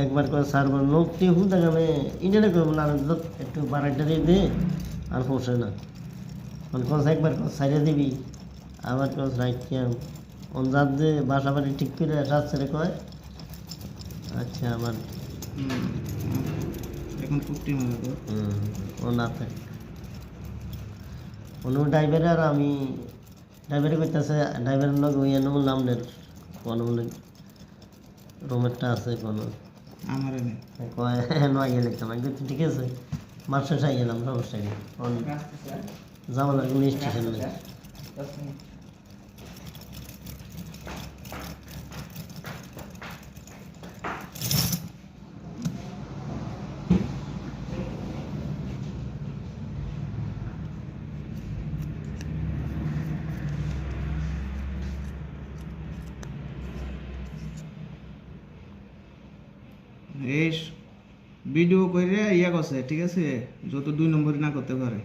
একবার করে সার্ভার লোকটি হুদা গানে ইন্টারনেট করবো না একটু বাড়াইটা দিয়ে আর পৌঁছে না কস একবার কস সাইডে দিবি আবার কস রাখিয়াম অনজাত যে বাসা বাড়ি ঠিক করে রাস্তারে কয় আচ্ছা আবার এখন কুকটি হবে ও না থাকে অন্য ড্রাইভারে আর আমি ড্রাইভারে করতেছে ড্রাইভারের লোক ওই এনমূল নামদের কোনো বলে রুমেরটা আছে কোনো আমার কয় নয় গেলে কেন আমি বলছি, ঠিক আছে মার শেষে গেলাম সমস্যা নেই জামালার কোনো স্টেশন নেই এই ভিডিও করে ইয়া করছে ঠিক আছে যত 2 নম্বরই না করতে পারে